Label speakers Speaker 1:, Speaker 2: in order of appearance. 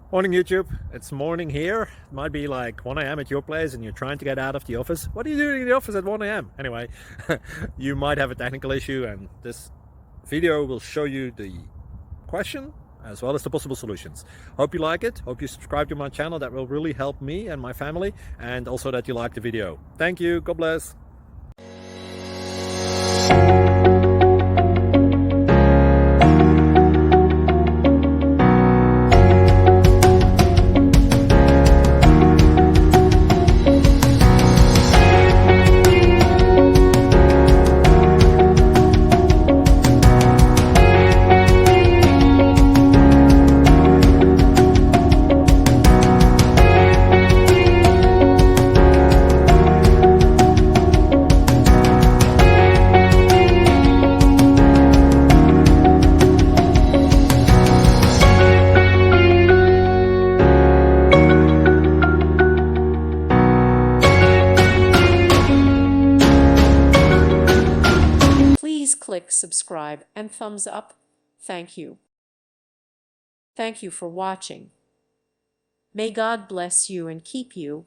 Speaker 1: Morning YouTube, it's morning here. It might be like 1 a.m. at your place and you're trying to get out of the office. What are you doing in the office at 1 a.m.? Anyway, you might have a technical issue and this video will show you the question as well as the possible solutions. Hope you like it, hope you subscribe to my channel. That will really help me and my family, and also that you like the video. Thank you, God bless.
Speaker 2: Please click subscribe and thumbs up. Thank you. Thank you for watching. May God bless you and keep you.